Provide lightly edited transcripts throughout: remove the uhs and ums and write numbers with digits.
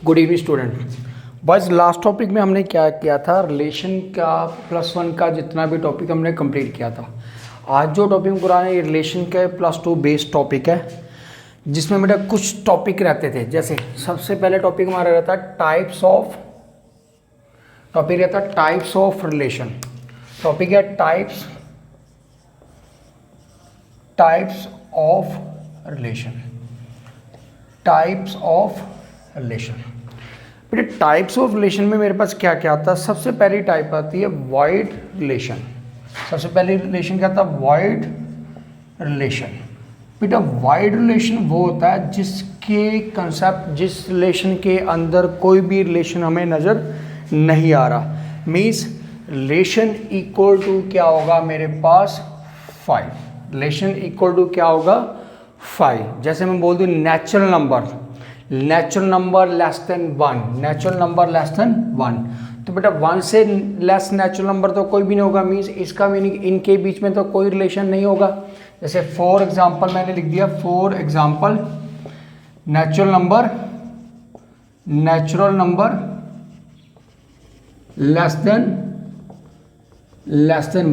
Good evening student. बस last topic में हमने क्या किया था, रिलेशन का +1 का जितना भी टॉपिक हमने कंप्लीट किया था। आज जो टॉपिक हम करा रहे हैं ये रिलेशन के +2 बेस्ड टॉपिक है, जिसमें मेरा कुछ टॉपिक रहते थे। जैसे सबसे पहले टॉपिक हमारा रहता है टाइप्स ऑफ रिलेशन। टॉपिक है टाइप्स ऑफ रिलेशन। बेटे टाइप्स ऑफ रिलेशन में मेरे पास क्या क्या आता है। सबसे पहली टाइप आती है वॉइड रिलेशन। सबसे पहली रिलेशन क्या आता है, वॉइड रिलेशन। बेटा वॉइड रिलेशन वो होता है जिसके कंसेप्ट, जिस रिलेशन के अंदर कोई भी रिलेशन हमें नज़र नहीं आ रहा। मीन्स रिलेशन इक्वल टू क्या होगा मेरे पास 5। रिलेशन इक्वल टू क्या होगा 5। जैसे मैं बोल दूँ natural number less than 1, natural number less than 1। तो बेटा 1 से लेस नेचुरल नंबर तो कोई भी नहीं होगा। मीन्स इसका मीनिंग इनके बीच में तो कोई रिलेशन नहीं होगा। जैसे फॉर एग्जाम्पल मैंने लिख दिया, for example natural number less than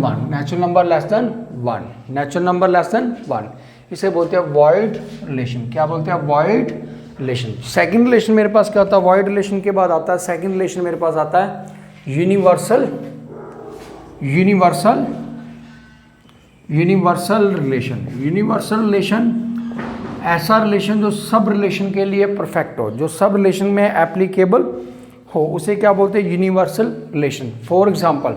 1, natural number less than 1, इसे बोलते हैं वॉइड रिलेशन। क्या बोलते हैं, वॉइड रिलेशन। सेकंड रिलेशन मेरे पास क्या होता है, वॉइड रिलेशन के बाद आता है सेकंड रिलेशन मेरे पास आता है यूनिवर्सल रिलेशन। यूनिवर्सल रिलेशन ऐसा रिलेशन जो सब रिलेशन के लिए परफेक्ट हो, जो सब रिलेशन में एप्लीकेबल हो, उसे क्या बोलते हैं, यूनिवर्सल रिलेशन। फॉर एग्जांपल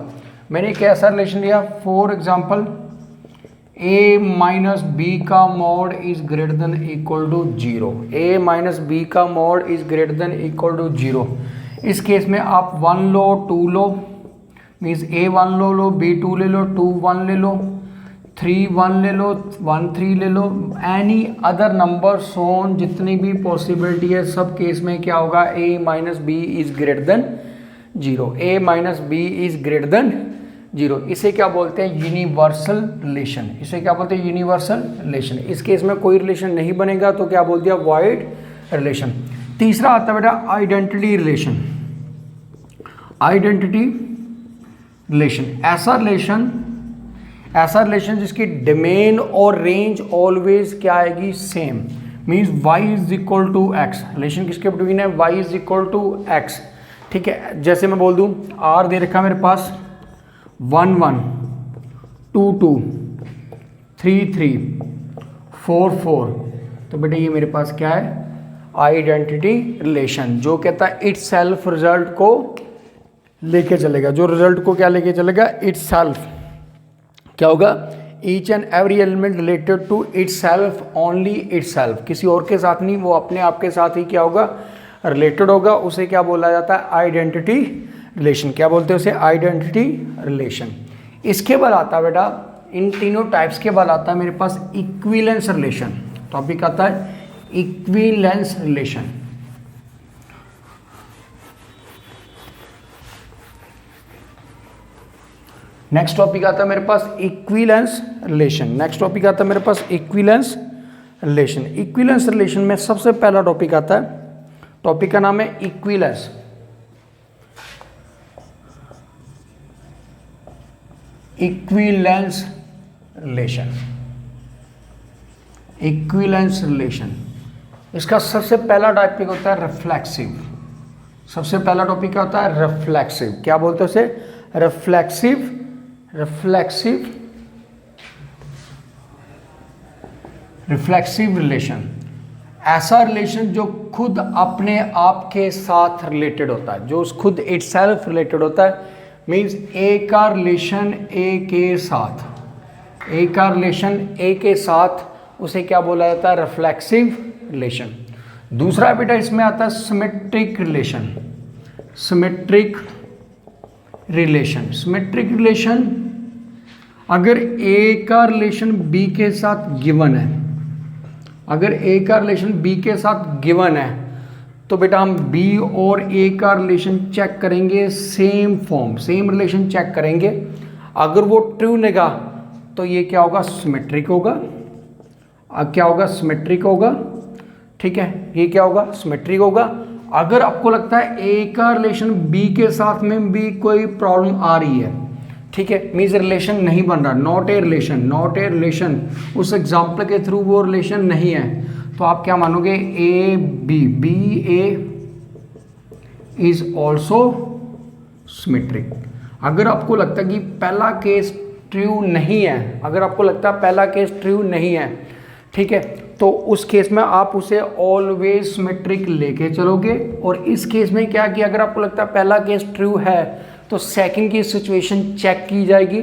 मैंने एक ऐसा रिलेशन लिया, for example a minus B का mod is greater than equal to 0। a minus B का mod is greater than equal to 0। इस केस में आप 1 लो 2 लो, मीन्स a 1 लो b 2 ले लो, 2 1 ले लो, 3 1 ले लो, 1 3 ले लो, एनी अदर नंबर सोन, जितनी भी पॉसिबिलिटी है सब केस में क्या होगा, a minus B is greater than 0। a minus B is greater than 0। इसे क्या बोलते हैं, यूनिवर्सल रिलेशन। इसे क्या बोलते हैं, यूनिवर्सल रिलेशन। इस केस में कोई रिलेशन नहीं बनेगा तो क्या बोल दिया, वॉइड रिलेशन। तीसरा आता है बेटा आइडेंटिटी रिलेशन। ऐसा रिलेशन जिसकी डोमेन और रेंज ऑलवेज क्या आएगी, same. Means y is equal to एक्स। रिलेशन किसके बिटवीन है, y इज इक्वल टू एक्स। ठीक है, जैसे मैं बोल दूं r दे रखा मेरे पास 1 1 2 2 3 3 4 4, तो बेटा ये मेरे पास क्या है, आइडेंटिटी रिलेशन, जो कहता है इट सेल्फ रिजल्ट को लेके चलेगा। जो रिजल्ट को क्या लेके चलेगा, इट सेल्फ। क्या होगा, each and every element related to itself, only itself, किसी और के साथ नहीं, वो अपने आप के साथ ही क्या होगा, रिलेटेड होगा। उसे क्या बोला जाता है, आइडेंटिटी रिलेशन। क्या बोलते हैं उसे, आइडेंटिटी रिलेशन। इसके बाद आता है बेटा, इन तीनों टाइप्स के बाद आता है मेरे पास इक्विवेलेंस रिलेशन। टॉपिक आता है इक्विवेलेंस रिलेशन। नेक्स्ट टॉपिक आता है मेरे पास इक्विवेलेंस रिलेशन। इक्विवेलेंस रिलेशन में सबसे पहला टॉपिक आता है, टॉपिक का नाम है इक्विवेलेंस। Equivalence relation. इसका सबसे पहला टॉपिक होता है रिफ्लेक्सिव। सबसे पहला टॉपिक क्या होता है, रिफ्लेक्सिव। क्या बोलते हैं उसे, रिफ्लेक्सिव रिलेशन। ऐसा रिलेशन जो खुद अपने आप के साथ रिलेटेड होता है, जो खुद इट सेल्फ रिलेटेड होता है। मीन्स ए का रिलेशन ए के साथ, उसे क्या बोला जाता है, रिफ्लेक्सिव रिलेशन। दूसरा बेटा इसमें आता है सिमेट्रिक रिलेशन। अगर ए का रिलेशन बी के साथ गिवन है, तो बेटा हम B और A का रिलेशन चेक करेंगे, सेम रिलेशन चेक करेंगे। अगर वो ट्रू निकला तो ये क्या होगा, सिमेट्रिक होगा। ठीक है, ये क्या होगा, सिमेट्रिक होगा। अगर आपको लगता है ए का रिलेशन बी के साथ में भी कोई प्रॉब्लम आ रही है, ठीक है, मीन्स रिलेशन नहीं बन रहा, not a relation, not a relation, उस एग्जाम्पल के थ्रू वो रिलेशन नहीं है, तो आप क्या मानोगे, A B, B A is also symmetric. अगर आपको लगता है कि पहला केस ट्रू नहीं है, अगर आपको लगता है पहला केस ट्रू नहीं है, ठीक है, तो उस केस में आप उसे ऑलवेज सिमेट्रिक लेके चलोगे। और इस केस में क्या कि अगर आपको लगता है पहला केस ट्रू है तो सेकंड की सिचुएशन चेक की जाएगी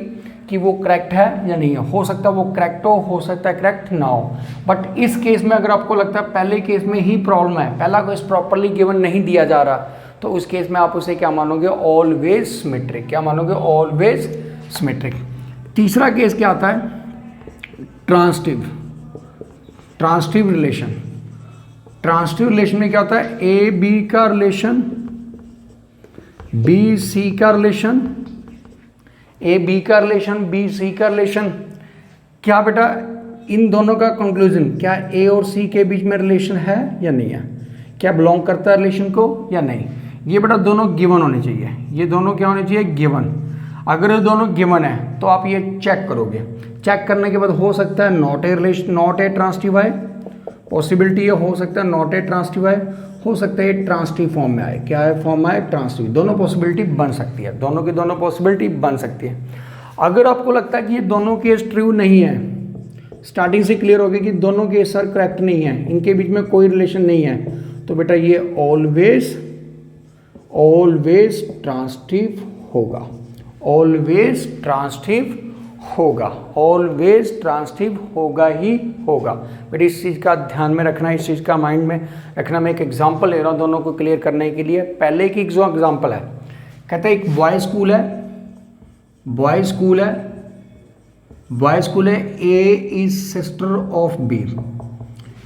कि वो करेक्ट है या नहीं है। हो सकता है वो करेक्ट हो सकता है करेक्ट ना हो, बट इस केस में अगर आपको लगता है पहले केस में ही प्रॉब्लम है, पहला केस प्रॉपरली गिवन नहीं दिया जा रहा, तो उस केस में आप उसे क्या मानोगे, ऑलवेज सिमेट्रिक। क्या मानोगे, ऑलवेज सिमेट्रिक। तीसरा केस क्या आता है, transitive, transitive relation. Transitive relation में क्या होता है, ए बी का रिलेशन, बी सी का रिलेशन, ए बी का रिलेशन, बी सी का रिलेशन। क्या बेटा, इन दोनों का कंक्लूजन, क्या ए और सी के बीच में रिलेशन है या नहीं है, क्या बिलोंग करता है रिलेशन को या नहीं। ये बेटा दोनों गिवन होने चाहिए, ये दोनों क्या होने चाहिए, गिवन। अगर ये दोनों गिवन है तो आप ये चेक करोगे, चेक करने के बाद हो सकता है not a relation, not A transitive आए, पॉसिबिलिटी ये हो सकता है नॉट ए ट्रांसिटिव आए, हो सकता है ये ट्रांसिटिव फॉर्म में आए। क्या है, फॉर्म आए ट्रांसिटिव, दोनों पॉसिबिलिटी बन सकती है, दोनों की दोनों पॉसिबिलिटी बन सकती है। अगर आपको लगता है कि ये दोनों केस ट्रू नहीं है, स्टार्टिंग से क्लियर हो गया कि दोनों केस सर करेक्ट नहीं है, इनके बीच में कोई रिलेशन नहीं है, तो बेटा ये ऑलवेज, ऑलवेज ट्रांसिटिव होगा, ऑलवेज ट्रांसिटिव होगा, ऑलवेज ट्रांसिटिव होगा ही होगा। बेटा इस चीज़ का ध्यान में रखना, इस चीज़ का माइंड में रखना। मैं एक एग्जांपल ले रहा हूँ दोनों को क्लियर करने के लिए। पहले की जो एग्जांपल है, कहते हैं एक बॉय स्कूल है, बॉय स्कूल है, बॉय स्कूल है, A is sister of B,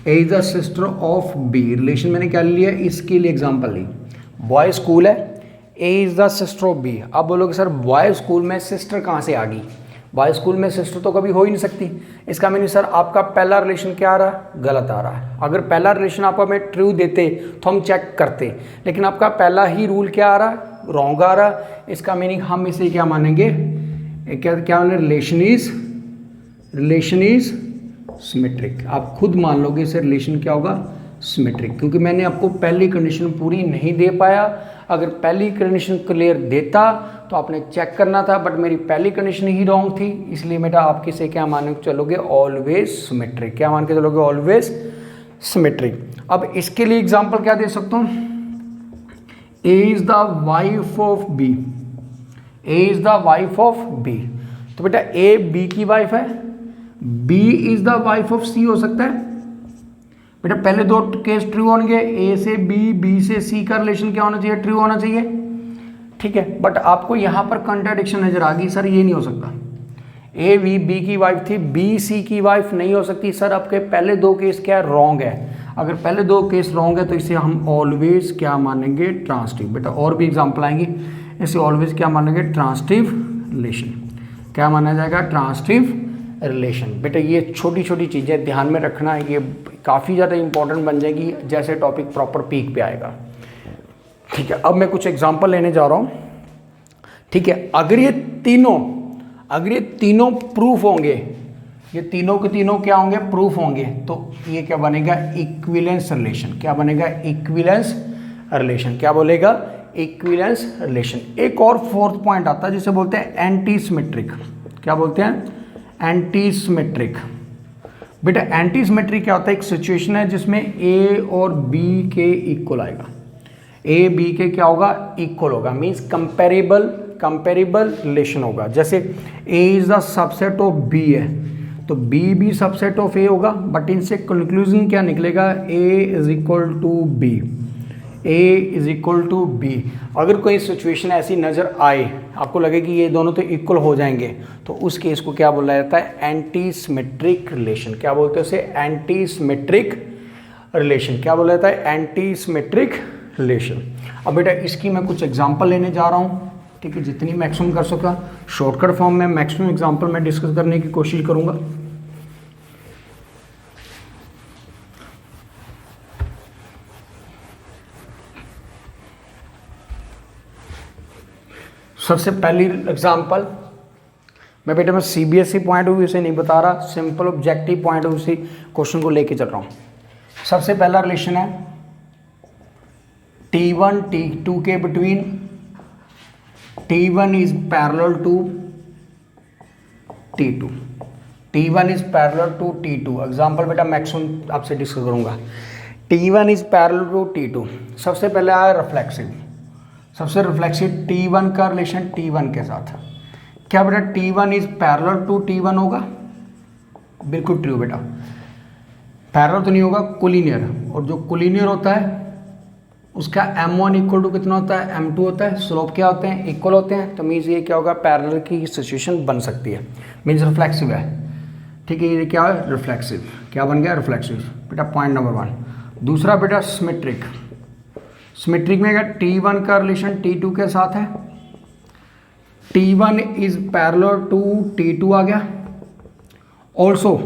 A is the sister of B. Relation मैंने क्या लिया, इसके लिए एग्जाम्पल ली। बॉय स्कूल है, A is the sister of B. अब बोलोगे सर बॉय स्कूल में सिस्टर कहाँ से आ गई, बॉय स्कूल में सिस्टर तो कभी हो ही नहीं सकती। इसका मीनिंग सर आपका पहला रिलेशन क्या आ रहा है, गलत आ रहा है। अगर पहला रिलेशन आप हमें ट्रू देते तो हम चेक करते, लेकिन आपका पहला ही रूल क्या आ रहा है, रॉन्ग आ रहा है। इसका मीनिंग हम इसे क्या मानेंगे, क्या माने, रिलेशन इज सिमेट्रिक। आप खुद मान लोगे इसे रिलेशन क्या होगा, सिमेट्रिक, क्योंकि मैंने आपको पहली कंडीशन पूरी नहीं दे पाया। अगर पहली कंडीशन क्लियर देता तो आपने चेक करना था, बट मेरी पहली कंडीशन ही रॉन्ग थी, इसलिए बेटा आप किसे क्या मान के चलोगे, ऑलवेज सिमेट्रिक। क्या मान के चलोगे, ऑलवेज सिमेट्रिक। अब इसके लिए एग्जांपल क्या दे सकता हूँ, A is the wife of B, A is the wife of B, तो बेटा ए बी की वाइफ है, B is the wife of C हो सकता है। बेटा पहले दो केस ट्रू होंगे, ए से बी, बी से सी का रिलेशन क्या होना चाहिए, ट्रू होना चाहिए, ठीक है। बट आपको यहाँ पर कंट्राडिक्शन नजर आ गई, सर ये नहीं हो सकता, ए बी की वाइफ थी, बी सी की वाइफ नहीं हो सकती। सर आपके पहले दो केस क्या रॉन्ग है, अगर पहले दो केस रॉन्ग है तो इसे हम ऑलवेज क्या मानेंगे, ट्रांसिटिव। बेटा और भी एग्जाम्पल आएंगे, इसे ऑलवेज क्या मानेंगे, ट्रांसिटिव रिलेशन। क्या माना जाएगा, ट्रांसिटिव रिलेशन। बेटा ये छोटी छोटी चीज़ें ध्यान में रखना, ये काफ़ी ज़्यादा इंपॉर्टेंट बन जाएगी जैसे टॉपिक प्रॉपर पीक पे आएगा, ठीक है। अब मैं कुछ एग्जांपल लेने जा रहा हूँ, ठीक है। अगर ये तीनों प्रूफ होंगे, ये तीनों के तीनों क्या होंगे, प्रूफ होंगे, तो ये क्या बनेगा, इक्विवेलेंस रिलेशन। क्या बनेगा, इक्विवेलेंस रिलेशन। क्या बोलेगा, इक्विवेलेंस रिलेशन। एक और फोर्थ पॉइंट आता है जिसे बोलते हैं एंटी सिमेट्रिक। क्या बोलते हैं, एंटी सिमेट्रिक। बेटा एंटी सिमेट्रिक क्या होता है, एक सिचुएशन है जिसमें ए और बी के इक्वल आएगा, ए बी के क्या होगा, इक्वल होगा, मीन्स कंपेरेबल रिलेशन होगा। जैसे A is the subset of B है तो बी भी सबसेट ऑफ ए होगा, बट इनसे कंक्लूजन क्या निकलेगा, A is equal to B, A is equal to B. अगर कोई सिचुएशन ऐसी नज़र आए, आपको लगे कि ये दोनों तो इक्वल हो जाएंगे, तो उस केस को क्या बोला जाता है, एंटी सिमेट्रिक रिलेशन। क्या बोलते हैं उसे, एंटी सिमेट्रिक रिलेशन। क्या बोला जाता है, एंटी सिमेट्रिक रिलेशन। अब बेटा इसकी मैं कुछ एग्जांपल लेने जा रहा हूँ, ठीक है, जितनी मैक्सिमम कर सका शॉर्टकट फॉर्म में मैक्सिमम एग्जांपल मैं डिस्कस करने की कोशिश करूँगा। सबसे पहली एग्जांपल मैं बेटा मैं CBSE पॉइंट ऑफ व्यू से नहीं बता रहा, simple objective point of view से क्वेश्चन को लेके चल रहा हूँ। सबसे पहला रिलेशन है T1 T2 के between T1 is parallel to T2, T1 is parallel to T2। Example बेटा मैक्सिमम आपसे डिस्कस करूंगा। T1 is parallel to T2। सबसे पहले आया रिफ्लेक्सिव, सबसे रिफ्लेक्सिव T1 का रिलेशन T1 के साथ। क्या बेटा T1 is parallel to T1 होगा? बिल्कुल ट्रू बेटा, पैरेलल तो नहीं होगा, कोलिनियर। और जो कोलिनियर होता है उसका M1 इक्वल टू कितना होता है? M2 होता है। स्लोप क्या होते हैं? इक्वल होते हैं। तो मीन्स ये क्या होगा? पैरेलल की सिचुएशन बन सकती है, मीन्स रिफ्लेक्सिव है। ठीक है, ये क्या है? रिफ्लेक्सिव। क्या बन गया? रिफ्लेक्सिव बेटा, पॉइंट नंबर 1। दूसरा बेटा सिमेट्रिक। सिमेट्रिक में क्या T1 का रिलेशन T2 के साथ है, T1 is parallel to T2 आ गया। Also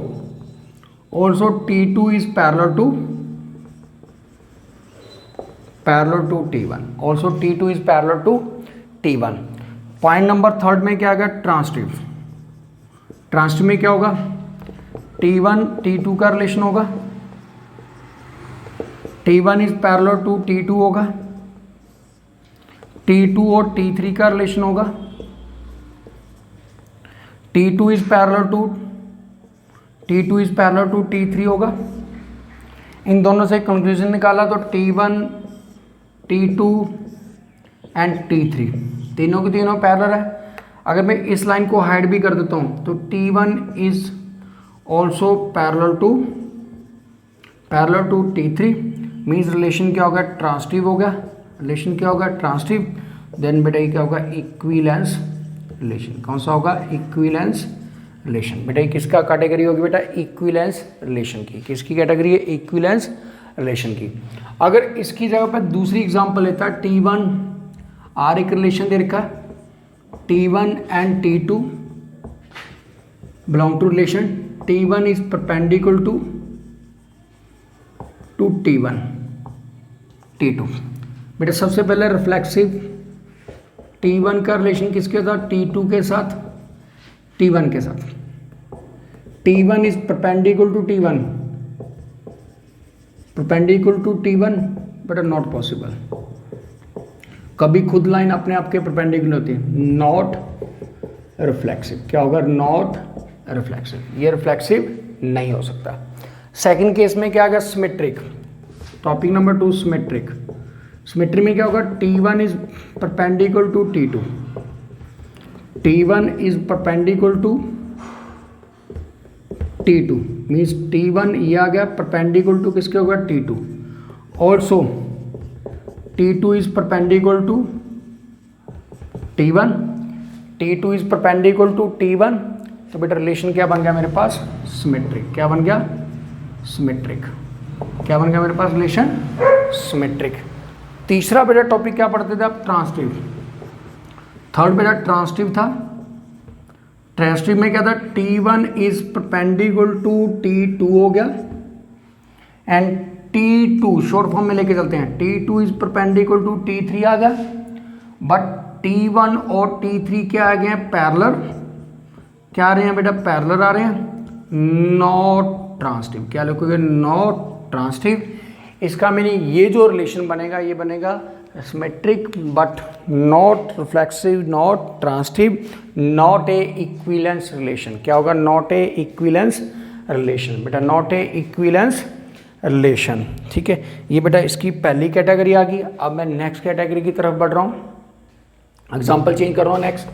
T2 is parallel to T1। Also T2 is parallel to T1। Point number 3 में क्या आ गया? ट्रांसटिव। ट्रांसटिव में क्या होगा? T1 T2 का रिलेशन होगा, T1 is parallel to T2 होगा, T2 और T3 का रिलेशन होगा, T2 is parallel to T3 होगा। इन दोनों से कंक्लूजन निकाला तो T1 T2 एंड T3 तीनों के तीनों पैरेलल है। अगर मैं इस लाइन को हाइड भी कर देता हूँ तो T1 is also parallel to T3। Means relation क्या होगा? ट्रांसटिव हो गया। रिलेशन क्या होगा? ट्रांसटिव। देन बेटा ये क्या होगा? Equivalents relation. कौन सा होगा? Equivalents relation. बेटा ये किसका कैटेगरी होगी? बेटा इक्विलेंस रिलेशन की। किसकी कैटेगरी है? इक्विलेंस रिलेशन की। अगर इसकी जगह पर दूसरी एग्जांपल लेता है, T1 R एक रिलेशन दे रखा है, T1 and T2 belong to relation, T1 is perpendicular to T2। बेटा सबसे पहले रिफ्लेक्सिव T1 का रिलेशन किसके साथ? T2 के साथ, T1 के साथ। T1 is perpendicular to T1, but not possible. कभी खुद लाइन अपने आप के परपेंडिकुलर होती है, नॉट रिफ्लेक्सिव। क्या होगा? Not reflexive. ये रिफ्लेक्सिव नहीं हो सकता। सेकंड केस में क्या आ गया? Symmetric. Topic number 2 symmetric. Symmetry में क्या होगा? T1 is perpendicular to T2, T1 is perpendicular to T2। Means T1 ये आ गया परपेंडिकुलर टू किसके होगा? T2। Also T2 is perpendicular to T1, T2 is perpendicular to T1। तो बेटा रिलेशन क्या बन गया मेरे पास? सिमेट्रिक। क्या बन गया? सिमेट्रिक। क्या बन गया मेरे पास? Relation symmetric. तीसरा बेटा टॉपिक क्या पढ़ते थे आप? ट्रांसटिव। थर्ड बेटा ट्रांसटिव था। ट्रांसटिव में क्या था? T1 is perpendicular to T2 हो गया, एंड T2 शॉर्ट फॉर्म में लेके चलते हैं, T2 is perpendicular to T3 आ गया। बट T1 और T3 क्या आ गए हैं? पैरेलल। क्या आ रहे हैं बेटा? पैरेलल आ रहे हैं, नॉट ट्रांसटिव। क्या लिखोगे? Not transitive. इसका मीनिंग ये जो रिलेशन बनेगा ये बनेगा symmetric but not reflexive, not transitive, not a equivalents relation. क्या होगा? Not a equivalents relation. बेटा नॉट ए इक्विलेंस रिलेशन। ठीक है, ये बेटा इसकी पहली कैटेगरी आ गई। अब मैं नेक्स्ट कैटेगरी की तरफ बढ़ रहा हूँ, एग्जाम्पल चेंज कर रहा हूँ। Next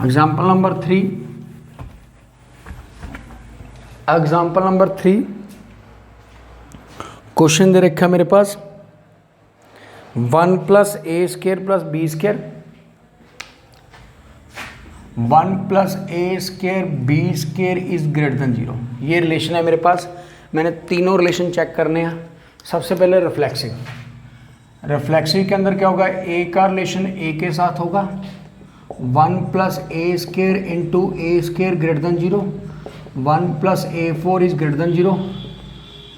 example number 3। Example number 3 question दे रखा है मेरे पास 1 + a² + b²। 1 + a² b² is greater than 0। ये रिलेशन है मेरे पास। मैंने तीनों रिलेशन चेक करने हैं। सबसे पहले रिफ्लेक्सिव। रिफ्लेक्सिव के अंदर क्या होगा? a का रिलेशन a के साथ होगा, 1 plus A square into A square greater than 0, 1 plus A4 is greater than 0।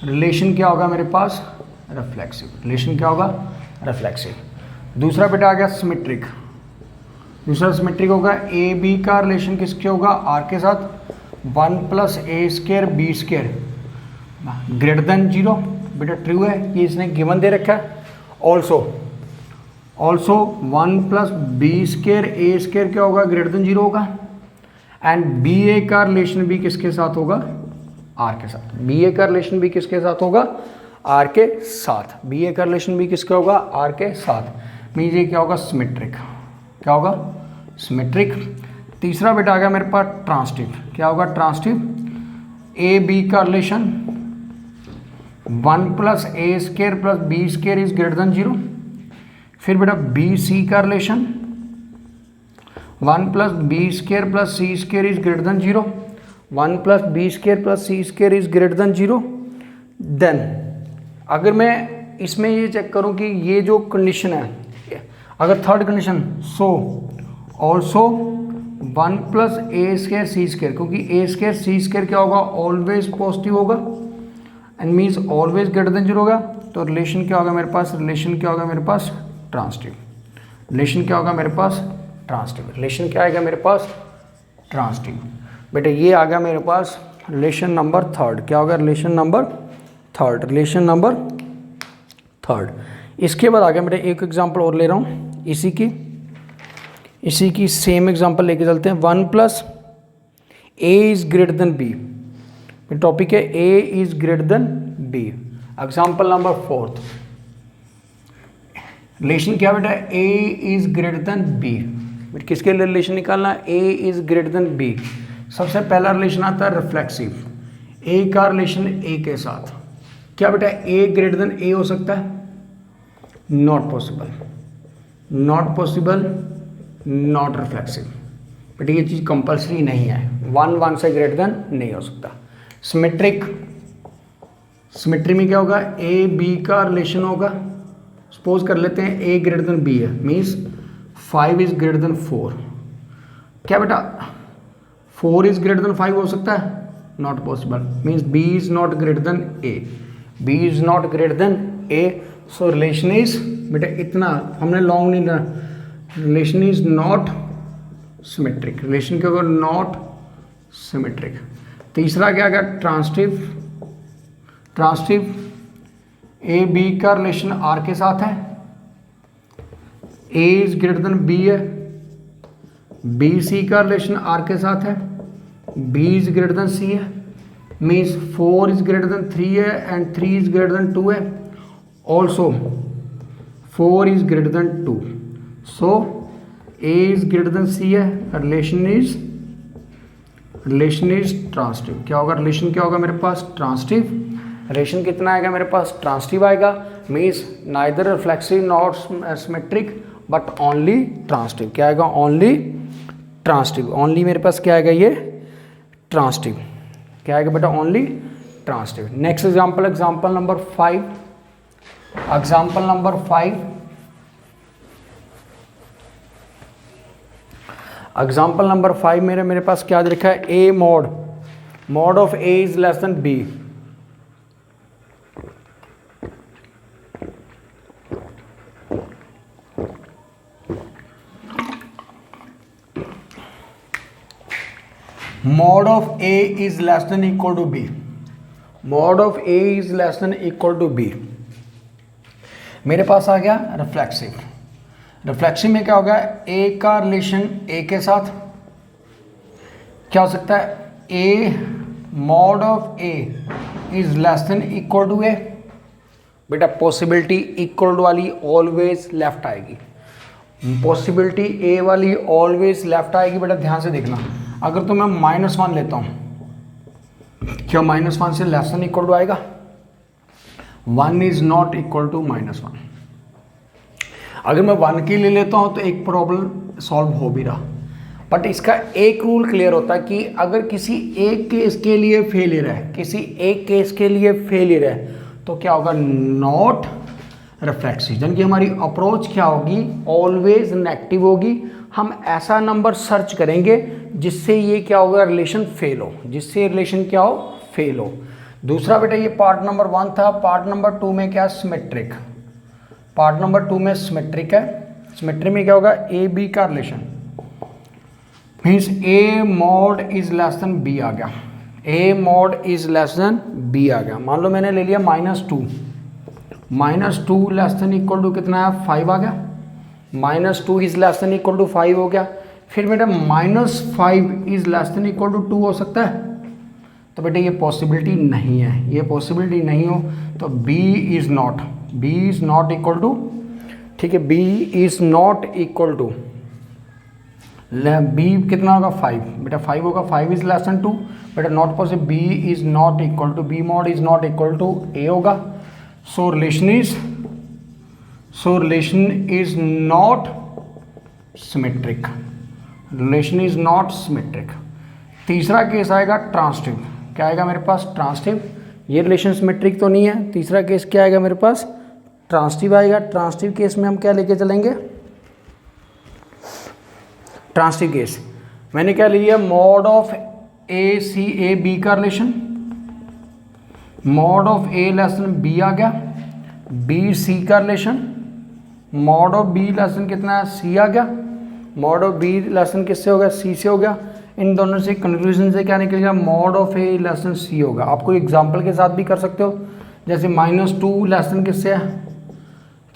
Relation क्या होगा मेरे पास? रिफ्लेक्सिव। रिलेशन क्या होगा? रिफ्लेक्सिव। दूसरा बेटा आ गया सिमेट्रिक। दूसरा सिमेट्रिक होगा ए बी का रिलेशन किसके होगा? आर के साथ। 1 plus A square B square greater than 0, बेटा ट्रू है, ये इसने गिवन दे रखा है। ऑल्सो 1 प्लस बी स्केयर ए स्केयर क्या होगा? ग्रेटर देन 0 होगा। एंड बी ए का रिलेशन भी किसके साथ होगा? आर के साथ। बी ए का रिलेशन भी किसके साथ होगा? आर के साथ। बी ए का रिलेशन भी किसका होगा? आर के साथ। मीन्स ये क्या होगा? सिमेट्रिक। क्या होगा? सिमेट्रिक। तीसरा बेटा आ गया मेरे पास ट्रांसटिव। क्या होगा? ट्रांसटिव। ए बी का relation 1 plus A square plus B square is greater than 0। फिर बेटा बी सी का relation 1 plus B square plus C square is greater than 0, 1 plus B square plus C square is greater than 0। Then अगर मैं इसमें ये check करूं कि ये जो कंडीशन है, अगर third condition, so also 1 plus A square C square, क्योंकि ए स्केयर सी स्केयर क्या होगा? ऑलवेज पॉजिटिव होगा and means always greater than 0 होगा। तो रिलेशन क्या होगा मेरे पास? रिलेशन क्या होगा मेरे पास? ट्रांसटिव। रिलेशन क्या होगा मेरे पास? ट्रांसटिव। रिलेशन क्या आएगा मेरे पास? ट्रांसटिव। बेटा ये आ गया मेरे पास रिलेशन नंबर थर्ड। क्या होगा? Relation number third. Relation number third. इसके बाद आ गया बेटा एक एग्जांपल और ले रहा हूँ इसी की सेम एग्जांपल लेके चलते हैं। 1 plus A is greater than B. Topic है A is greater than B. Example number fourth. Relation क्या बेटा? A is greater than B. किसके लिए रिलेशन निकालना है? A is greater than B. सबसे पहला रिलेशन आता है रिफ्लेक्सिव। ए का रिलेशन ए के साथ। क्या बेटा ए ग्रेटर देन ए हो सकता है? Not possible, not possible, not reflexive. But ये चीज़ कंपल्सरी नहीं है, 1 से ग्रेटर देन नहीं हो सकता। सिमेट्रिक। सिमेट्री में क्या होगा? ए बी का रिलेशन होगा। सपोज कर लेते हैं ए ग्रेटर देन बी है, मीन्स 5 इज ग्रेटर देन 4। क्या बेटा 4 इज ग्रेटर देन 5 हो सकता है? Not possible, means B is not greater than A. B is not greater than A. So relation is बेटा इतना हमने लॉन्ग नहीं लिया, relation is not symmetric. Relation क्या होगा? Not symmetric. तीसरा क्या गया? ट्रांसटिव। ट्रांसटिव ए बी का रिलेशन आर के साथ है। A is greater than B है। बी सी का रिलेशन आर के साथ है। B is greater than C है, मीन्स 4 इज ग्रेटर देन 3 है एंड 3 इज ग्रेटर देन 2 है। Also 4 is greater than 2। So A is greater than C है। Relation is transitive. क्या होगा? रिलेशन क्या होगा मेरे पास? ट्रांसटिव। रिलेशन कितना आएगा मेरे पास? ट्रांसटिव आएगा, means neither reflexive not symmetric but only transitive. क्या आएगा? Only transitive. ओनली मेरे पास क्या आएगा? ये ट्रांसटिव। क्या आएगा बेटा? Only transitive. Next example, example number 5। Example number 5। Example number 5 मेरे पास क्या लिखा है? A mod of A is less than B. mod of a is less than equal to b। mod of a is less than equal to b। मेरे पास आ गया reflexive. Reflexive में क्या हो गया? a का रिलेशन a के साथ क्या हो सकता है? a mod of a is less than equal to a। बेटा पॉसिबिलिटी इक्वल टू वाली ऑलवेज लेफ्ट आएगी। पॉसिबिलिटी a वाली ऑलवेज लेफ्ट आएगी। बेटा ध्यान से देखना, अगर तो मैं -1 लेता हूं, क्या -1 से लेस देन इक्वल टू आएगा? 1 इज नॉट इक्वल टू -1। अगर मैं 1 की ले लेता हूं तो एक प्रॉब्लम सॉल्व हो भी रहा। बट इसका एक रूल क्लियर होता है कि अगर किसी एक केस के लिए फेलियर है, किसी एक केस के लिए फेलियर है, तो क्या होगा? नॉट रिफ्लेक्सिव, यानी कि हमारी अप्रोच क्या होगी, ऑलवेज नेगेटिव होगी। हम ऐसा नंबर सर्च करेंगे जिससे ये क्या होगा, रिलेशन फेल हो, जिससे रिलेशन क्या हो, फेल हो। दूसरा बेटा ये पार्ट नंबर 1 था। पार्ट नंबर 2 में क्या, सिमेट्रिक। पार्ट नंबर 2 में सिमेट्रिक है। सिमेट्री में क्या होगा, ए बी का relation, means A mod is less than B आ गया, A mod is less than B आ गया। मान लो मैंने ले लिया -2, -2 लेस देन इक्वल टू कितना है, 5 आ गया। -2 is less than equal to 5 हो गया। फिर बेटा -5 is less than equal to 2 हो सकता है, तो बेटा ये पॉसिबिलिटी नहीं है, ये पॉसिबिलिटी नहीं हो तो b is not equal to, ठीक है, b is not equal to, b कितना होगा, 5, बेटा 5 होगा, 5 इज लेस देन 2, बेटा not possible, b is not equal to, b mod is not equal to a होगा। So relation is not symmetric, relation is not symmetric. तीसरा case आएगा transitive, क्या आएगा मेरे पास, ट्रांसिटिव। ये रिलेशन सिमेट्रिक तो नहीं है। तीसरा केस क्या आएगा मेरे पास, ट्रांसिटिव आएगा। ट्रांसिटिव केस में हम क्या लेके चलेंगे, ट्रांसिटिव केस मैंने क्या ले लिया, mod of A C A B का relation, mod of A less than B आ गया, बी सी का relation, mod of B less than कितना है, सी आ गया, mod of B less than किससे हो गया, सी से हो गया। इन दोनों से कंक्लूजन से क्या निकल गया, mod of A less than C होगा। आपको एग्जांपल के साथ भी कर सकते हो, जैसे -2 लेस देन किससे है,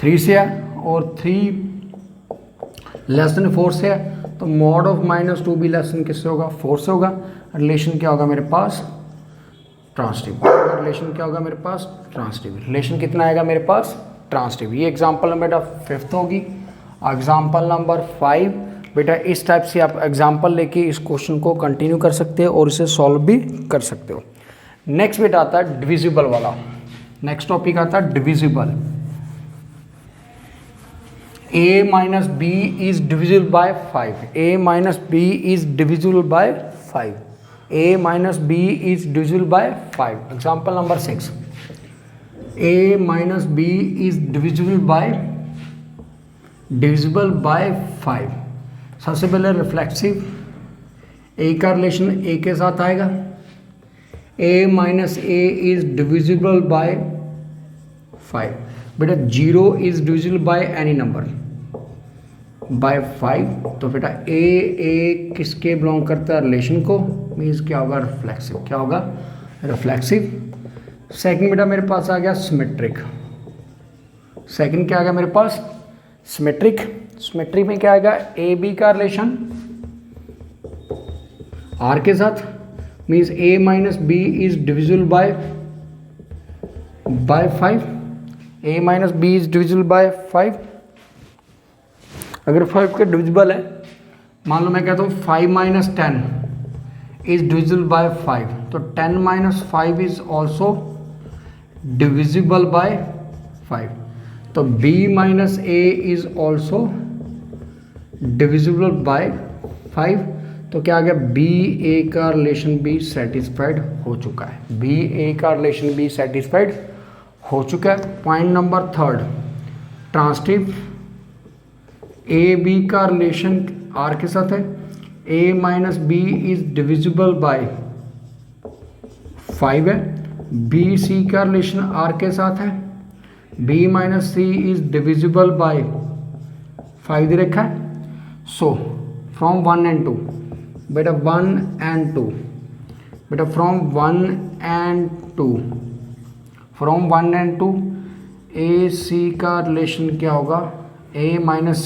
3 से है, और 3 लेस देन 4 से है, तो मॉड ऑफ -2 भी लेस देन किससे होगा, 4 से होगा। रिलेशन क्या होगा मेरे पास, ट्रांसिटिव। रिलेशन क्या होगा मेरे पास, ट्रांसिटिव। रिलेशन कितना आएगा मेरे पास, ट्रांसिटिव। ये एग्जांपल नंबर बेटा 5th होगी। एग्जांपल नंबर 5 बेटा इस टाइप से आप एग्जांपल लेके इस क्वेश्चन को कंटिन्यू कर सकते हो और इसे सॉल्व भी कर सकते हो। नेक्स्ट बेटा आता है डिविजिबल वाला। नेक्स्ट टॉपिक आता है divisible. a minus b is divisible by 5, a minus b is divisible by 5, a minus b is divisible by 5। example number 6, a minus b is divisible by 5। सबसे पहले reflexive, a का relation a के साथ आएगा, a minus a is divisible by 5। बेटा 0 is divisible by any number by 5, तो बेटा ए किसके बिलोंग करता है, रिलेशन को, मीन्स क्या होगा, रिफ्लेक्सिव। क्या होगा, रिफ्लेक्सिव। सेकंड बेटा मेरे पास आ गया सिमेट्रिक। सेकंड क्या आ गया मेरे पास, सिमेट्रिक। सिमेट्रिक में क्या आएगा, ए बी का रिलेशन आर के साथ, means a minus B is divisible by 5, a minus B is divisible by 5। अगर 5 का डिविजिबल है, मान लो मैं कहता हूँ 5 माइनस 10 इज डिविजिबल बाय 5, तो 10 minus 5 is also divisible by 5, तो b minus a is also divisible by 5। तो क्या आ गया, बी ए का रिलेशन भी सेटिस्फाइड हो चुका है, बी ए का रिलेशन भी सेटिस्फाइड हो चुका है। Point number 3, transitive. A B का रिलेशन आर के साथ है, A minus B is divisible by 5 है, बी सी का रिलेशन आर के साथ है, B minus C is divisible by 5 दे रखा है। सो फ्रॉम 1 and 2, बेटा 1 and 2, बेटा फ्रॉम 1 and 2 ए सी का रिलेशन क्या होगा, A minus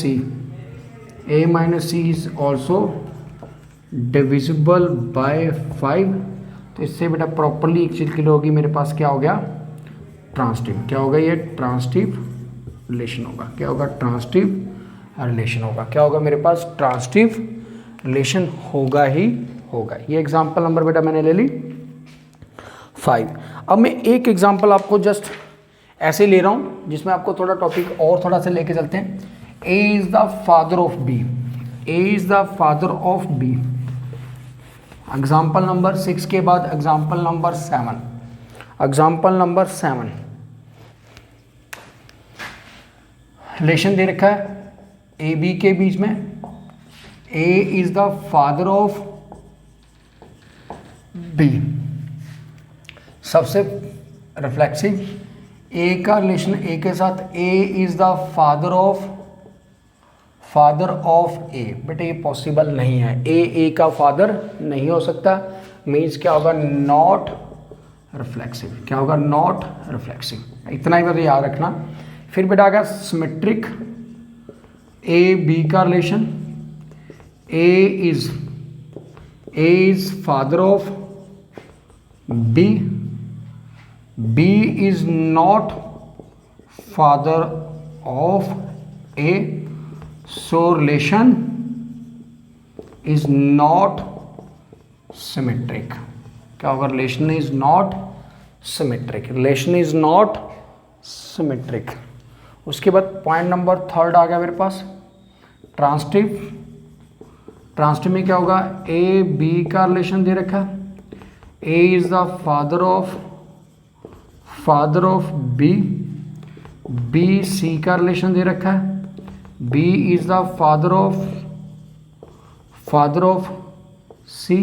C is also divisible by 5। तो इससे बेटा प्रॉपरली एक चीज़ क्लियर होगी, मेरे पास क्या हो गया, ट्रांसिटिव। क्या होगा, ये ट्रांसिटिव रिलेशन होगा। क्या होगा, ट्रांसिटिव रिलेशन होगा। क्या होगा मेरे पास, ट्रांसिटिव रिलेशन होगा ही होगा। ये एग्जांपल नंबर बेटा मैंने ले ली 5। अब मैं एक एग्जांपल आपको जस्ट ऐसे ले रहा हूँ जिसमें आपको थोड़ा टॉपिक और थोड़ा सा लेके चलते हैं। A is the father of B, A is the father of B. Example number 6 के बाद example number 7। Example number 7, relation दे रखा है ए बी के बीच में, A is the father of B, सबसे रिफ्लेक्सिव ए का रिलेशन ए के साथ, A is the father of A. बेटे ये पॉसिबल नहीं है, ए का फादर नहीं हो सकता, मीन्स क्या होगा, नॉट रिफ्लेक्सिव। क्या होगा, नॉट रिफ्लेक्सिव। इतना ही बेटा याद रखना। फिर बेटा आ गया सिमेट्रिक, ए बी का relation, A is father of B, B is not father of A, so relation is not symmetric। क्या होगा, relation is not symmetric, relation is not symmetric। उसके बाद पॉइंट नंबर 3 आ गया मेरे पास, ट्रांसटिव। ट्रांसटिव में क्या होगा, ए बी का रिलेशन दे रखा, A is the father of B, B C का रिलेशन दे रखा है, B is the father of C,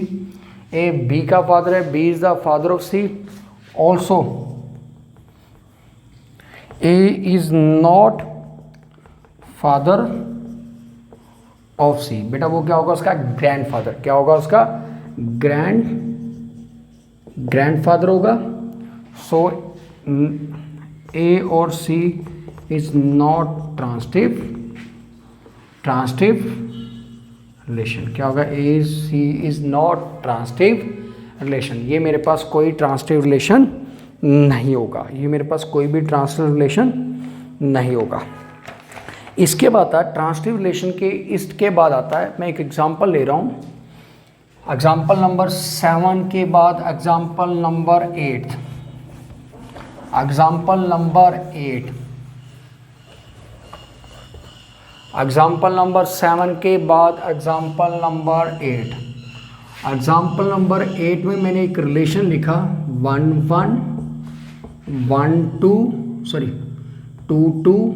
A B का फादर है, B is the father of C, also A is not father of C। बेटा वो क्या होगा, उसका ग्रैंडफादर। क्या होगा, उसका ग्रैंडफादर होगा। सो A और C is not transitive relation. क्या होगा, ए C is not transitive relation. ये मेरे पास कोई ट्रांसटिव रिलेशन नहीं होगा, ये मेरे पास कोई भी ट्रांसटिव रिलेशन नहीं होगा। इसके बाद आता है ट्रांसटिव रिलेशन के, इसके बाद आता है, मैं एक एग्जांपल ले रहा हूँ, एग्जांपल नंबर 7 के बाद example number 8, example number 8, example number 7 के बाद एग्जाम्पल नंबर 8। एग्जाम्पल नंबर 8 में मैंने एक रिलेशन लिखा 2 2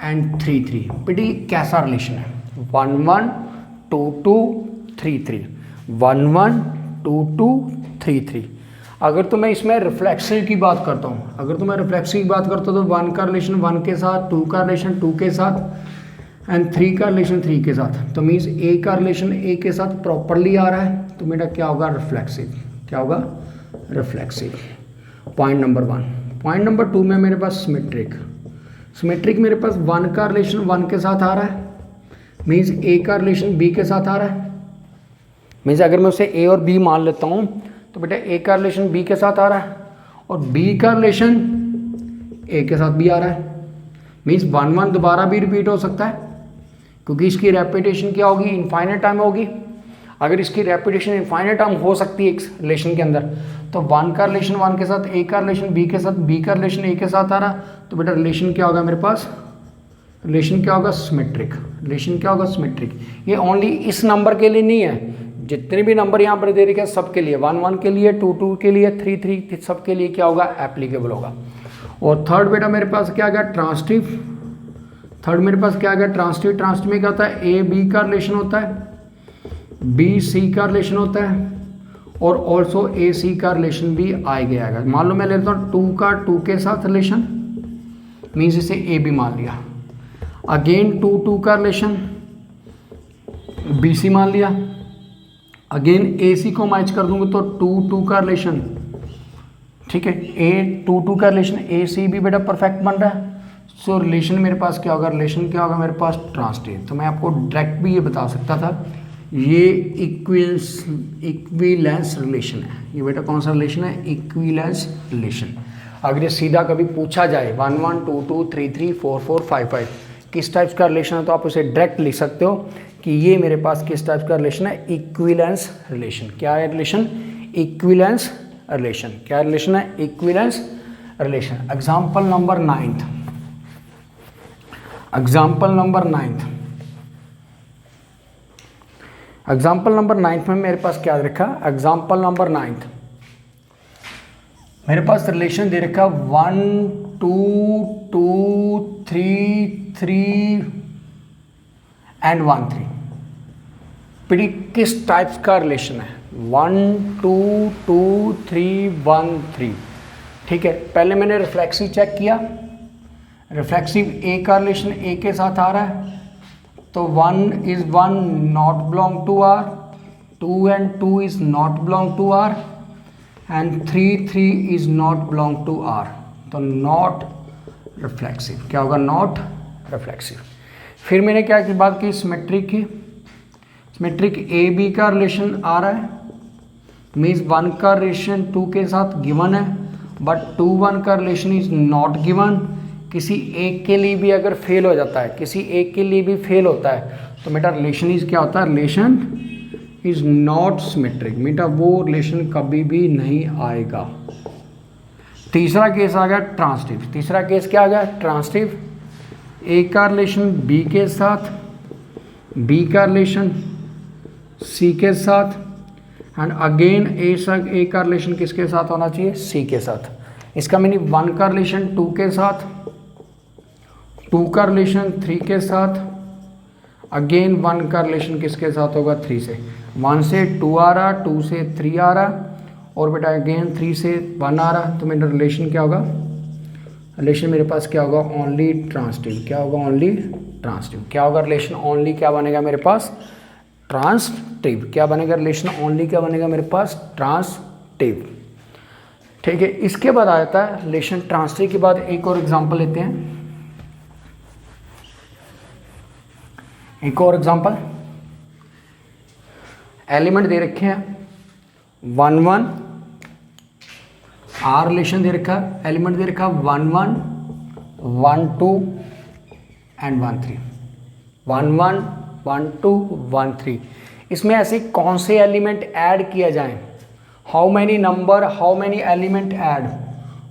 एंड 3 3। बेटी कैसा रिलेशन है, 1 1 2 2 3 3, 1 1 2 2 3 3। अगर तो मैं इसमें रिफ्लेक्सिव की बात करता हूँ, अगर तो मैं रिफ्लेक्सिव की बात करता हूँ तो 1 का रिलेशन 1 के साथ, 2 का रिलेशन 2 के साथ एंड 3 का रिलेशन 3 के साथ, तो मीन्स ए का रिलेशन ए के साथ प्रॉपरली आ रहा है, तो मेरा क्या होगा, रिफ्लेक्सिव। क्या होगा, reflexive. Point number 1। Point number 2 में मेरे पास सिमेट्रिक। सिमेट्रिक मेरे पास 1 का रिलेशन 1 के साथ आ रहा है, मीन्स ए का रिलेशन बी के साथ आ रहा है। मीन्स अगर मैं उसे ए और बी मान लेता हूँ तो बेटा ए का रिलेशन बी के साथ आ रहा है और बी का रिलेशन ए के साथ भी आ रहा है। मीन्स 1 1 दोबारा भी रिपीट हो सकता है, क्योंकि इसकी रेपिटेशन क्या होगी, इनफाइनाइट टाइम होगी। अगर इसकी रेपिटेशन इनफाइनाइट टाइम हो सकती है एक रिलेशन के अंदर, तो 1 का रिलेशन 1 के साथ, ए का रिलेशन बी के साथ, बी का रिलेशन ए के साथ आ रहा, तो बेटा रिलेशन क्या होगा मेरे पास, रिलेशन क्या होगा, सिमेट्रिक। रिलेशन क्या होगा, सिमेट्रिक। ये ओनली इस नंबर के लिए नहीं है, जितने भी नंबर यहाँ पर दे रखे हैं सबके लिए, 1 1 के लिए, 2 2 के लिए, 3 3 सबके लिए क्या होगा, एप्लीकेबल होगा। और थर्ड बेटा मेरे पास क्या आ गया, ट्रांसटिव। थर्ड मेरे पास क्या आ गया, ट्रांसटिव। ट्रांसटिव में क्या होता है, ए बी का रिलेशन होता है, बी सी का रिलेशन होता है और ऑल्सो ए सी का रिलेशन भी आ गया। मान लो मैं लेता हूँ 2 का 2 के साथ रिलेशन, मीन्स इसे ए बी मान लिया। अगेन 2 2 का रिलेशन बी सी मान लिया। अगेन ए सी को मैच कर दूंगा तो 2 2 का रिलेशन, ठीक है, ए 2 2 का रिलेशन ए सी भी बेटा परफेक्ट बन रहा है। सो रिलेशन मेरे पास क्या होगा, रिलेशन क्या होगा मेरे पास, ट्रांसटिव। तो मैं आपको डायरेक्ट भी ये बता सकता था, ये इक्विलेंस रिलेशन है। ये बेटा कौन सा रिलेशन है, इक्विलेंस रिलेशन। अगर ये सीधा कभी पूछा जाए 1 1 2 2 3 3 4 4 5 5 किस टाइप का रिलेशन है, तो आप उसे डायरेक्ट लिख सकते हो कि ये मेरे पास किस टाइप का रिलेशन है, इक्विलेंस रिलेशन। क्या है रिलेशन, इक्विलेंस रिलेशन। क्या रिलेशन है, equivalents relation. Example number 9, example number 9, example number 9 में मेरे पास क्या रखा, एग्जाम्पल नंबर 9 मेरे पास रिलेशन दे रखा 1 2 2 3 3 एंड 1 3। बेटी किस टाइप्स का रिलेशन है? 1 2 2 3 1 3। ठीक है, पहले मैंने रिफ्लेक्सिव चेक किया, रिफ्लेक्सिव ए का रिलेशन ए के साथ आ रहा है, तो 1 is 1 not belong to R, 2 and 2 is not belong to R, and 3 3 is not belong to R, तो नॉट रिफ्लेक्सिव। क्या होगा? Not reflexive. फिर मैंने क्या की बात की? सिमेट्रिक की। सिमेट्रिक ए बी का रिलेशन आ रहा है, मीन्स 1 का रिलेशन 2 के साथ गिवन है, बट 2 1 का रिलेशन इज नॉट गिवन। किसी एक के लिए भी अगर फेल हो जाता है, किसी एक के लिए भी फेल होता है, तो बेटा रिलेशन इज क्या होता है? Relation is not symmetric. बेटा वो रिलेशन कभी भी नहीं आएगा। तीसरा केस आ गया ट्रांसिटिव। तीसरा केस क्या आ गया? ट्रांसिटिव। ए का रिलेशन बी के साथ, बी का रिलेशन सी के साथ, एंड अगेन ए का रिलेशन किसके साथ होना चाहिए? सी के साथ। इसका मीनिंग 1 का रिलेशन 2 के साथ, 2 का रिलेशन 3 के साथ, अगेन 1 का रिलेशन किसके साथ होगा? 3 से। 1 से 2 आ रहा, 2 से 3 आ रहा, और बेटा अगेन 3 से 1 आ रहा, तो मेरा रिलेशन क्या होगा? रिलेशन मेरे पास क्या होगा? Only transitive. क्या होगा? Only transitive. क्या होगा रिलेशन? ओनली क्या बनेगा मेरे पास? ट्रांसिटिव। क्या बनेगा रिलेशन? ओनली क्या बनेगा मेरे पास? ट्रांसिटिव। ठीक है, इसके बाद आ जाता है रिलेशन ट्रांसिटिव के बाद एक और एग्जांपल लेते हैं। एक और एग्जांपल, एलिमेंट दे रखे हैं 1 1, आर रिलेशन दे रखा है, एलिमेंट दे रखा 1 1 1 2 एंड 1 3, 1 1 1 2 1 3। इसमें ऐसे कौन से एलिमेंट ऐड किया जाए? How many number, how many element add,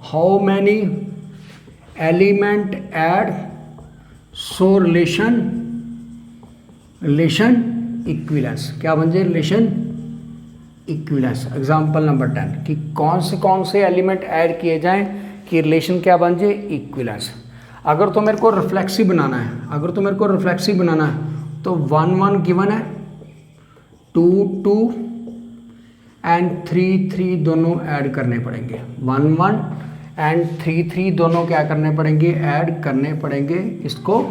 how many element add, so relation equivalence. क्या बन जाए? Relation equivalence. एग्जाम्पल नंबर 10 कि कौन से एलिमेंट ऐड किए जाएं कि रिलेशन क्या बन जाए? इक्विवेलेंस। अगर तो मेरे को रिफ्लेक्सिव बनाना है, अगर तो मेरे को रिफ्लेक्सिव बनाना है, तो 1 1 गिवन है, 2 2 एंड 3 3 दोनों ऐड करने पड़ेंगे। 1 1 एंड 3 3 दोनों क्या करने पड़ेंगे? ऐड करने पड़ेंगे। इसको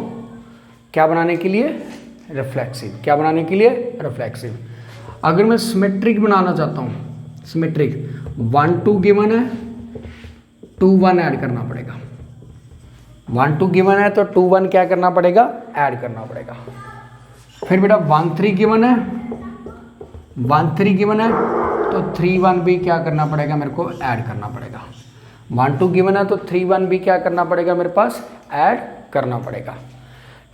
क्या बनाने के लिए? रिफ्लेक्सिव। क्या बनाने के लिए? रिफ्लेक्सिव। अगर मैं सिमेट्रिक बनाना चाहता हूँ, सिमेट्रिक 1 2 गिवन है, 2 1 ऐड करना पड़ेगा। 1 2 गिवन है तो 2 1 क्या करना पड़ेगा? ऐड करना पड़ेगा। फिर बेटा 1 3 गिवन है, 1 3 गिवन है तो 3 1 भी क्या करना पड़ेगा? मेरे को ऐड करना पड़ेगा। 1 2 गिवन है तो 3 1 भी क्या करना पड़ेगा? मेरे पास ऐड करना पड़ेगा।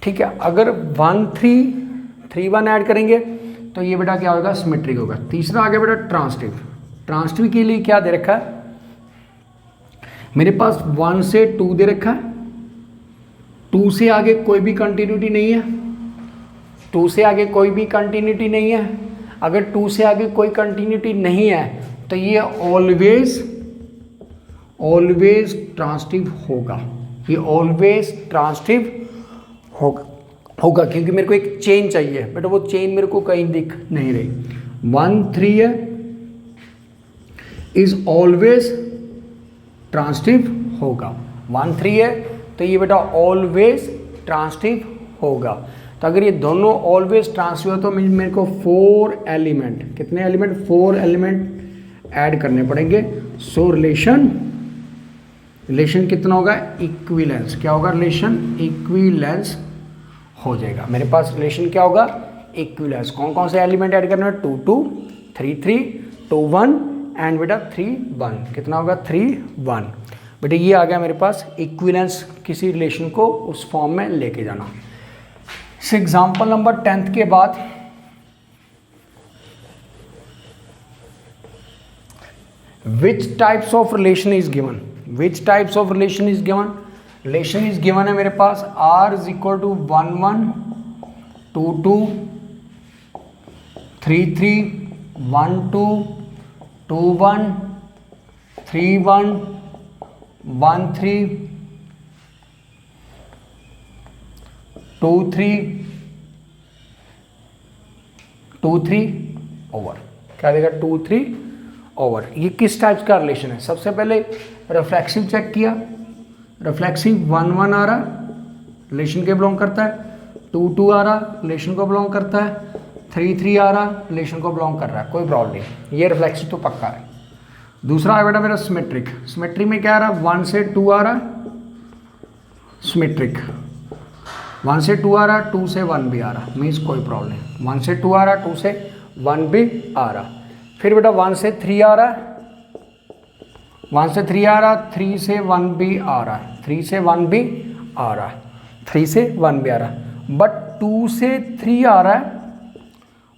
ठीक है, अगर 1 3 1 ऐड करेंगे तो ये बेटा क्या होगा? सिमेट्रिक होगा। तीसरा आ गया बेटा ट्रांसिटिव। ट्रांसिटिव के लिए क्या दे रखा है? मेरे पास 1 से 2 दे रखा है, 2 से आगे कोई भी कंटिन्यूटी नहीं है, 2 से आगे कोई भी कंटिन्यूटी नहीं है। अगर 2 से आगे कोई कंटिन्यूटी नहीं है तो ये ऑलवेज ट्रांसिटिव होगा। ये ऑलवेज ट्रांसिटिव होगा क्योंकि मेरे को एक चेन चाहिए, बट वो चेन मेरे को कहीं दिख नहीं रही। 1 3 है इज ऑलवेज ट्रांसिटिव होगा। 1 3 है तो ये बेटा ऑलवेज ट्रांसिटिव होगा। तो अगर ये दोनों ऑलवेज ट्रांसिटिव हो तो मेरे को 4 एलिमेंट, कितने एलिमेंट? 4 एलिमेंट ऐड करने पड़ेंगे। सो रिलेशन कितना होगा? इक्विवेलेंस। क्या होगा? रिलेशन इक्विवेलेंस हो जाएगा। मेरे पास रिलेशन क्या होगा? इक्विवेलेंस। कौन कौन से एलिमेंट ऐड करना है? 2 2 3 3 2 1 एंड बेटा 3 1। कितना होगा? 3 1। बेटा ये आ गया मेरे पास इक्विवेलेंस, किसी रिलेशन को उस फॉर्म में लेके जाना। इस एग्जाम्पल नंबर 10 के बाद which types of relation is given? Which types of relation is given? Relation is given है मेरे पास R is equal to 1 1 2 2 3 3 1 2 2 1 3 1 1 3 2 3 over, क्या देगा 2 3 ओवर। ये किस टाइप का रिलेशन है? सबसे पहले रिफ्लेक्सिव चेक किया, रिफ्लेक्सिव 1 1 आ रहा रिलेशन के बिलोंग करता है, 2 2 आ रहा रिलेशन को बिलोंग करता है, 3 3 आ रहा रिलेशन को बिलोंग कर रहा है, कोई प्रॉब्लम नहीं, ये रिफ्लेक्सिव तो पक्का है। दूसरा है बेटा मेरा सिमेट्रिक। सिमेट्रिक में क्या आ रहा, 1 से 2 आ रहा सिमेट्रिक, 1 से 2 आ रहा, 2 से 1 भी आ रहा, मीन्स कोई प्रॉब्लम नहीं। 1 से 2 आ रहा, 2 से 1 भी आ रहा। फिर बेटा 1 से 3 आ रहा, 1 से 3 आ रहा, 3 से 1 भी आ रहा, 3 से 1 भी आ रहा, 3 से 1 भी आ रहा। बट 2 से 3 आ रहा है,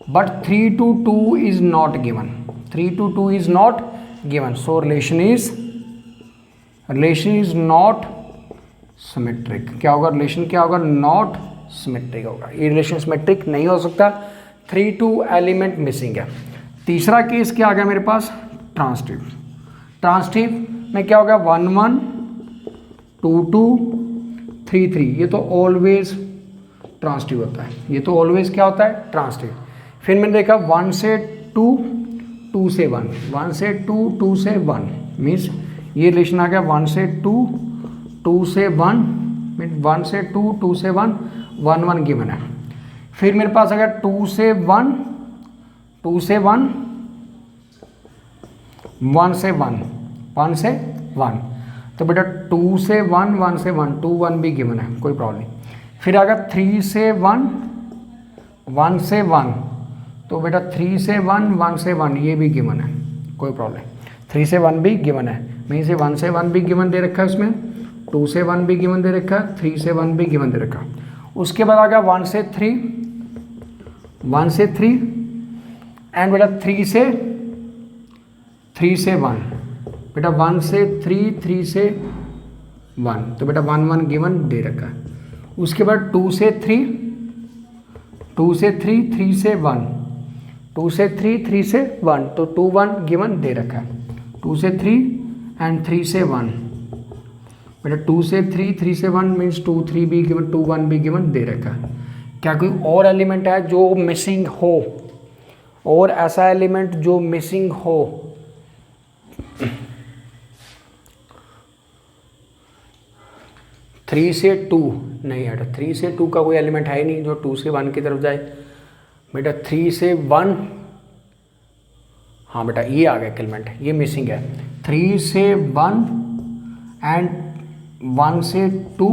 but 3 to 2 is not given, 3 to 2 is not given, so relation is not symmetric। क्या होगा रिलेशन, क्या होगा, नॉट सिमेट्रिक होगा, ये रिलेशन सिमेट्रिक नहीं हो सकता, 3 2 एलिमेंट मिसिंग है। तीसरा केस क्या आ गया मेरे पास, ट्रांसटिव। ट्रांसटिव में क्या होगा, 1 1 2 2 3 3, ये तो ऑलवेज ट्रांसटिव होता है, ये तो ऑलवेज क्या होता है, ट्रांसटिव। फिर मैंने देखा 1 से 2 2 से 1, 1 से 2 2 से 1, मीन्स ये रिलेशन आ गया 1 से 2 2 से 1, मीन 1 से 2 2 से 1 1 1 गिवन है। फिर मेरे पास आ गया 2 से 1 2 से 1 1 से 1 1 से 1, तो बेटा 2 से 1 1 से 1 2 1 भी गिवन है, कोई प्रॉब्लम नहीं। फिर आ गया 3 से 1 1 से 1, तो बेटा 3 से 1 1 से 1 ये भी गिवन है, कोई प्रॉब्लम नहीं, 3 से 1 भी गिवन है, मीन से 1 से 1 भी गिवन दे रखा है उसमें, 2 से 1 भी गिवन दे रखा है, 3 से 1 भी गिवन दे रखा। उसके बाद आ गया 1 से 3 1 से 3 एंड बेटा 3 से 1, बेटा 1 से 3 3 से 1, तो बेटा 1 1 गिवन दे रखा है। उसके बाद 2 से 3 2 से 3 3 से 1, 2 से 3 3 से 1, तो 2 1 गिवन दे रखा है। 2 से 3 एंड 3 से 1, बेटा 2 से 3 3 से 1 मीन्स 2 3 भी गिवन, 2 1 भी गिवन दे रखा है। क्या कोई और एलिमेंट है जो मिसिंग हो, और ऐसा एलिमेंट जो मिसिंग हो, थ्री से 2 नहीं है, 3 से 2 का कोई एलिमेंट है ही नहीं जो 2 से 1 की तरफ जाए। बेटा 3 से 1, हाँ बेटा ये आ गया एलिमेंट, ये मिसिंग है। 3 से 1 एंड 1 से 2,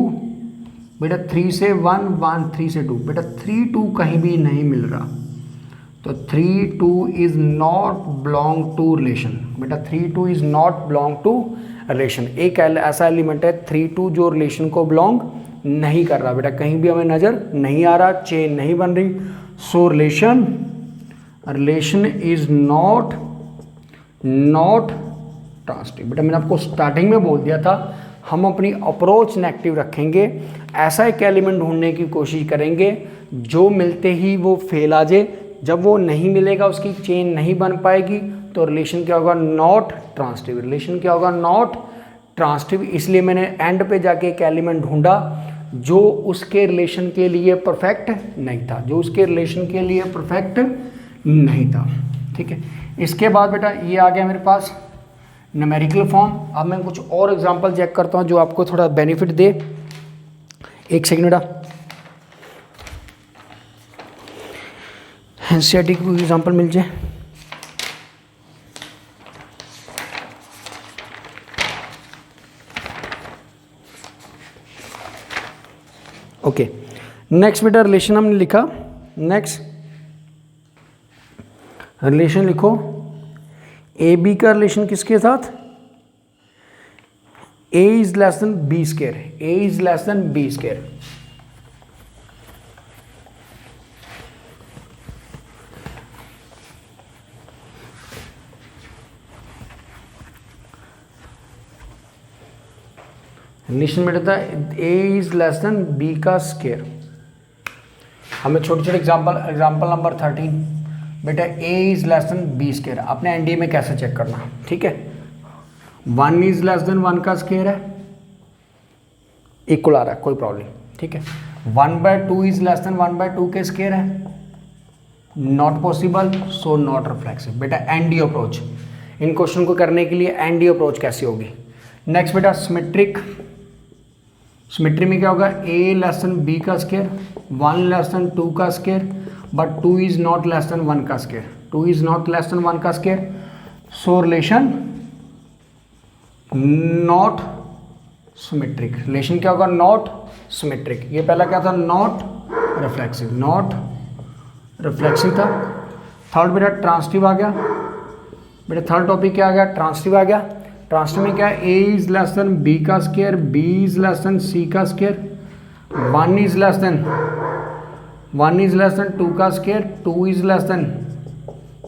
बेटा 3 से 1 1 3 से 2, बेटा 3 2 कहीं भी नहीं मिल रहा, तो 3 2 is not belong to relation, बेटा 3 2 is not belong to relation. एक ऐसा एलिमेंट है 3 2 जो रिलेशन को बिलोंग नहीं कर रहा, बेटा कहीं भी हमें नज़र नहीं आ रहा, चेन नहीं बन रही, सो रिलेशन इज नॉट ट्रांसटिव। बेटा मैंने आपको स्टार्टिंग में बोल दिया था हम अपनी अप्रोच नेगेटिव रखेंगे, ऐसा एक एलिमेंट ढूंढने की कोशिश करेंगे जो मिलते ही वो फेल आ जाए, जब वो नहीं मिलेगा उसकी चेन नहीं बन पाएगी, तो रिलेशन क्या होगा, नॉट ट्रांसटिव। रिलेशन क्या होगा, नॉट ट्रांसटिव। इसलिए मैंने एंड पे जाके एक एलिमेंट ढूंढा जो उसके रिलेशन के लिए परफेक्ट नहीं था, जो उसके रिलेशन के लिए परफेक्ट नहीं था। ठीक है, इसके बाद बेटा ये आ गया मेरे पास न्यूमेरिकल फॉर्म। अब मैं कुछ और एग्जांपल चेक करता हूँ जो आपको थोड़ा बेनिफिट दे। एक सेकंड बेटा, एनसीईआरटी की कोई एग्जांपल मिल जाए। ओके, नेक्स्ट बेटा रिलेशन हमने लिखा। नेक्स्ट रिलेशन लिखो, ए बी का रिलेशन किसके साथ, A is less than B square, A is less than B square. Relation में रहता है A is less than B का स्क्वायर। हमें छोटे छोटे एग्जाम्पल नंबर 13 बेटा A is less than B square, अपने एनडीए में कैसे चेक करना, ठीक है। 1 इज लेस देन 1 का स्क्वायर है, इक्वल आ रहा है, कोई प्रॉब्लम, ठीक है। 1/2 इज लेस देन 1/2 के स्केयर है, not possible, so not reflexive. बेटा एनडी अप्रोच, इन क्वेश्चन को करने के लिए एनडी अप्रोच कैसी होगी। नेक्स्ट बेटा सिमेट्रिक, सिमेट्री में क्या होगा, a लेस देन b का स्केयर, 1 लेस देन 2 का square, but 2 is not less than 1 का square, 2 is not less than 1 का square, so relation not symmetric. Relation क्या होगा, नॉट सिमेट्रिक। ये पहला क्या था, नॉट रिफ्लेक्सिव, नॉट रिफ्लेक्सिव था। थर्ड बेटा ट्रांसिटिव आ गया, बेटा थर्ड टॉपिक क्या आ गया, ट्रांसिटिव आ गया। ट्रांसिटिव में क्या है, a is less then b का square, b is less then c का स्केयर, 1 इज लेस देन 2 का स्केयर, 2 इज लेस देन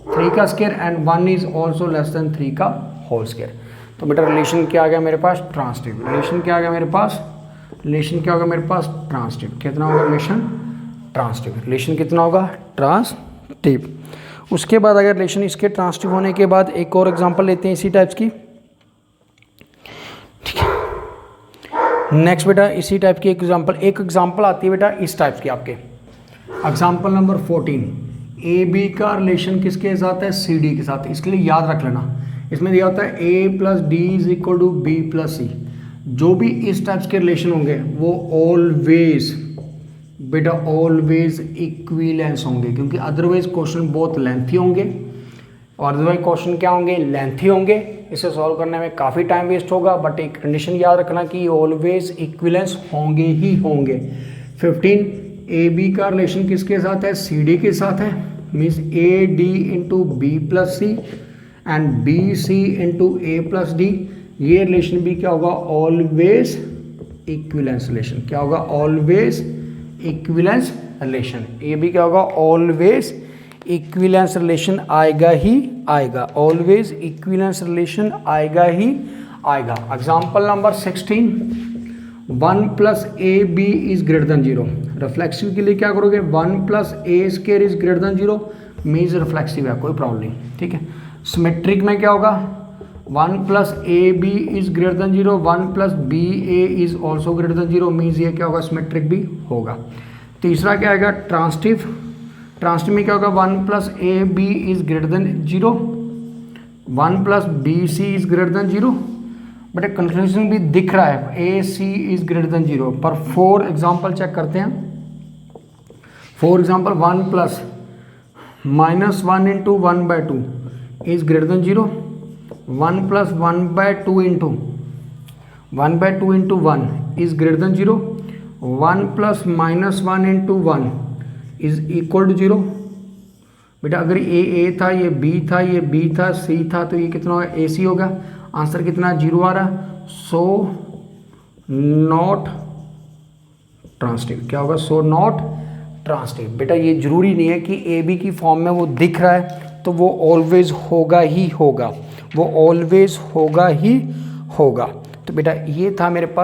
3 का square and 1 is also less than 3 का होल स्केयर। तो बेटा रिलेशन क्या आ गया मेरे पास, ट्रांसिटिव। रिलेशन क्या आ गया मेरे पास, रिलेशन क्या होगा मेरे पास, ट्रांसिटिव। कितना होगा रिलेशन, ट्रांसिटिव। रिलेशन कितना होगा, ट्रांसिटिव। उसके बाद अगर रिलेशन इसके ट्रांसिटिव होने के बाद एक और एग्जांपल लेते हैं इसी टाइप्स की, ठीक है। नेक्स्ट बेटा इसी टाइप की एक एग्जांपल आती है बेटा इस टाइप की आपके, एग्जांपल नंबर 14, ए बी का रिलेशन किसके साथ है, सी डी के साथ। इसके लिए याद रख लेना, इसमें दिया होता है a plus D is equal to B plus C. जो भी इस टाइप्स के रिलेशन होंगे वो ऑलवेज बेटा ऑलवेज इक्विलेंस होंगे, क्योंकि अदरवाइज क्वेश्चन बहुत लेंथी होंगे, और अदरवाइज क्वेश्चन क्या होंगे, लेंथी होंगे। इसे सॉल्व करने में काफ़ी टाइम वेस्ट होगा, बट एक कंडीशन याद रखना कि ऑलवेज इक्विलेंस होंगे ही होंगे। 15 ए बी का रिलेशन किसके साथ है, सी डी के साथ है, means A D into B plus C and B C into A plus D. ये रिलेशन भी क्या होगा, ऑलवेज इक्विलेंस रिलेशन। क्या होगा, ऑलवेज इक्विलेंस रिलेशन। ये भी क्या होगा, ऑलवेज इक्विलेंस रिलेशन आएगा ही आएगा, ऑलवेज इक्विलेंस रिलेशन आएगा ही आएगा। Example number 16, 1 plus A B is greater than 0। Reflexive के लिए क्या करोगे, 1 plus A square is greater than 0, means reflexive है, कोई प्रॉब्लम नहीं, ठीक है। सिमेट्रिक में क्या होगा, 1 plus A B is greater than 0, 1 plus B A is also greater than 0, means ये क्या होगा, सिमेट्रिक भी होगा। तीसरा क्या आएगा, ट्रांसिटिव। ट्रांसिटिव में क्या होगा, 1 plus A B is greater than 0, 1 plus B C is greater than 0, but एक कंक्लूजन भी दिख रहा है, A C is greater than 0। पर 4 एग्जाम्पल चेक करते हैं। For example 1 plus -1 into 1/2 is greater than 0, 1 plus 1/2 into 1 is greater than 0, 1 plus -1 into 1 is equal to 0। बेटा अगर ये ए था, ये बी था, ये बी था, सी था, तो ये कितना होगा, ए सी होगा। आंसर कितना, 0 आ रहा, सो नॉट ट्रांसिटिव। क्या होगा, सो नॉट ट्रांसिटिव। बेटा ये जरूरी नहीं है कि ए बी की फॉर्म में वो दिख रहा है तो वो ऑलवेज होगा ही होगा, वो ऑलवेज होगा ही होगा। तो बेटा ये था मेरे पास